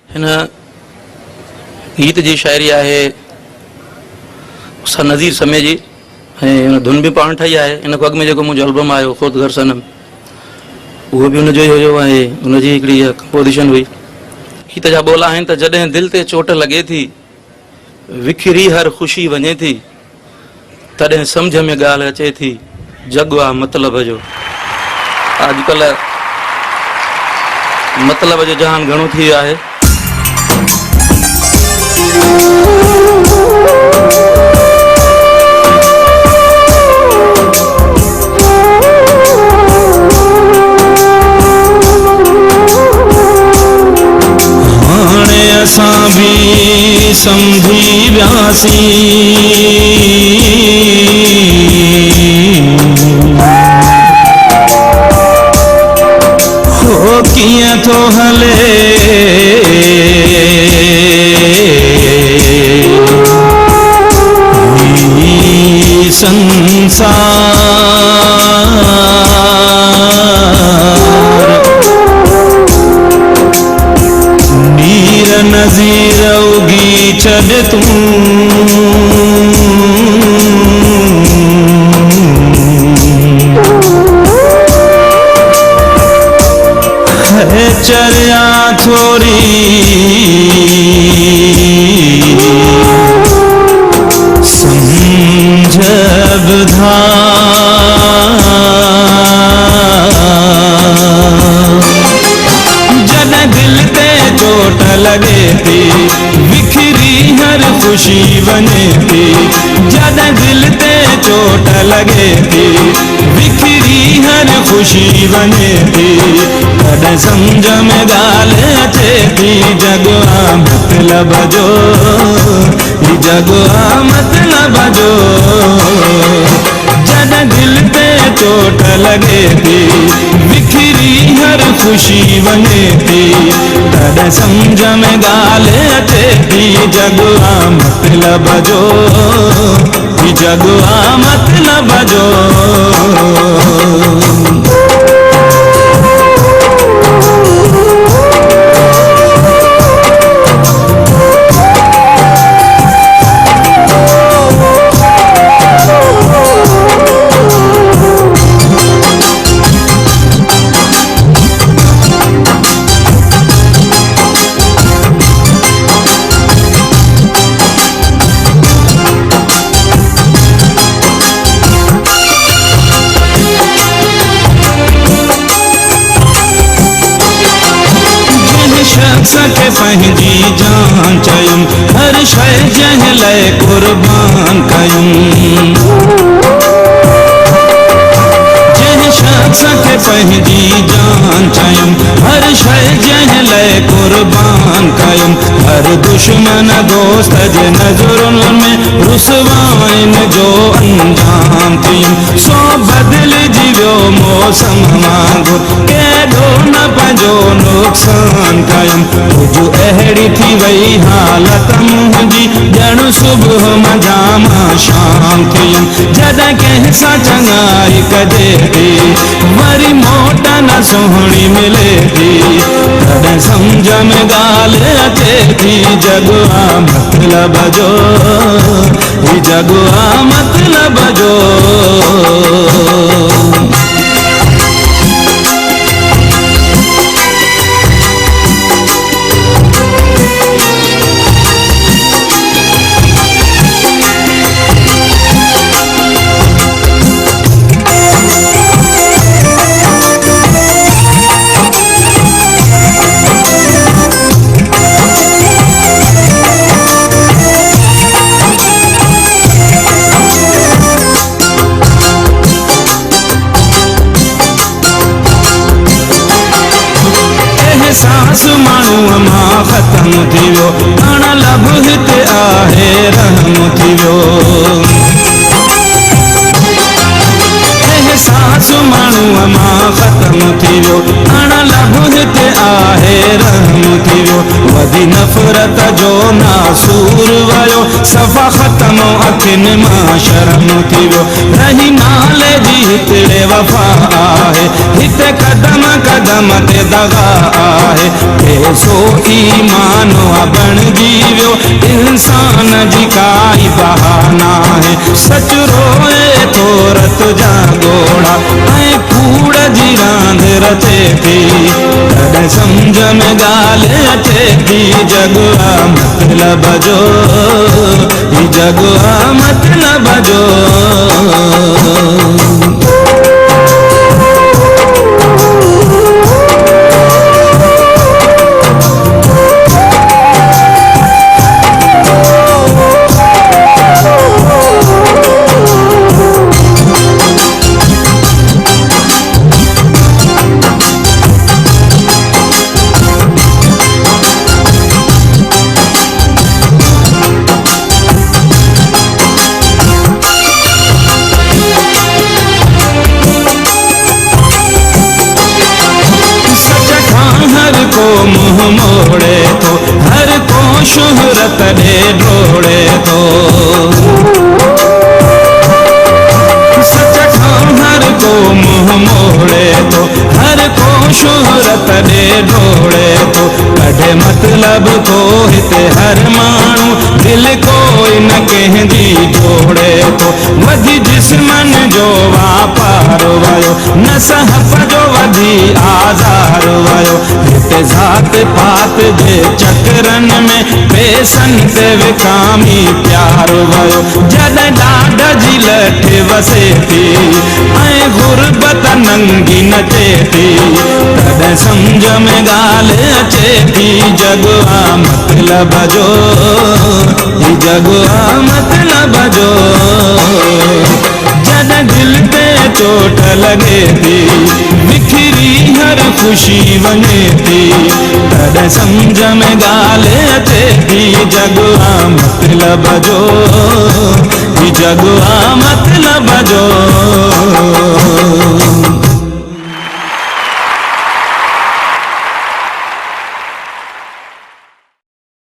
हिन गीत जी शायरी आहे नज़ीर समय जी ऐं धुन भी पाण ठाही आहे। इन खां अॻु में जेको मुंहिंजो एल्बम आयो ख़ुद घर सनम उहो बि हुनजो ई हुयो ऐं हुनजी हिकिड़ी कंपोजिशन हुई। गीत जा ॿोल आहिनि त जॾहिं दिलि ते चोट लॻे थी विखिरी हर ख़ुशी वञे थी तॾहिं सम्झ में ॻाल्हि अचे थी जग आहे मतिलब जो। अॼुकल्ह मतिलब जो जहान घणो थी वियो आहे। असां भी समझी व्यासी हो किया तो हले संसार नज़ीर उगी छड़ तू है चरिया थोड़ी समझ बधा जद दिल ते चोट लगे थी विखरी हर खुशी बने थी। जद दिल ते चोट लगे थी विखरी हर खुशी बने थी तद समझ में ॻाल्हि अचे थी जगवा मतलब जो जगवा मतलब जो। जद दिल ते चोट लगे थी विखरी हर खुशी बने थी तद समझ में ॻाल्हि अचे थी जगवा मतलब जो जगवा मतलब जो। सके पंहिंजी जान चयुम हर शइ जंहिं लाइ कुर्बान कयुम। जंहिं शख्स खे पंहिंजी जान चयुम हर शइ जंहिं लाइ कुर्बान कयुम। हर दुश्मन दोस्त जे नज़रुनि में रुसवाइन जो अंजाम थियुम। सो बदिलजी वियो मौसम वांगुर केॾो न पंहिंजो नुक़सान कयुम। तुझ अहिड़ी थी वई हालत मुंहिंजी ॼण सुबुह मझाम शाम थियुम। जॾहिं कंहिं सां चङाई कजे थी वरी मोट न सुहिणी मिले थी तॾहिं सम्झ में ॻाल्हि अचे थी जगवा मतलब जो जगवा मतलब जो। सांस माण्हूअ मां ख़त्म थी वियो हाण लब हिते आहे रहम थी वियो। सांस माण्हूअ मां ख़त्म थी वियो हाण लब हिते आहे रहम थी वियो। वधी नफ़रत जो नासूर वियो सफ़ा ख़त्म अखियुनि मां शर्म थी वियो। रही नाले जी हितड़े वफा आहे, हिते कदम कदम ते दगा आहे। पैसो ईमान बणजी वियो इंसान जी काई बहाना है। सच रोए तो रत जा गोड़ा ऐं कूड़ जी रांद रचे थी, तॾहिं सम्झ में ॻाल्हि अचे थी। जग आ मतलब जो, ही जग आ मतलब जो। मुँह मोड़े तो हर को शोहरत दे ढोड़े तो, सच हर को मुँह मोड़े तो हर को शोहरत दे ढोड़े तो। कढे मतलब को हिते हर माण्हू दिल कोई न कंहिंजी जोड़े तो। वधी जिस्मन जो वापार वयो न सहफ़ जो वधी आज़ार वयो। हिते ज़ात पात जे चकरन में पैसनि ते विकामी प्यार वयो। जॾहिं ॾाढ जी लठ वसे थी ऐं गुरबत नंगी नचे थी, तॾहिं सम्झ में ॻाल्हि अचे थी। जग आ मतलब जो, ही जग आ मतलब जो। जॾहिं दिल ते चोट लगे थी, बिखरी हर खुशी वञे थी, तॾहिं सम्झ में ॻाल्हि अचे थी। जग आ मतलब जो, ही जग आ मतलब जो।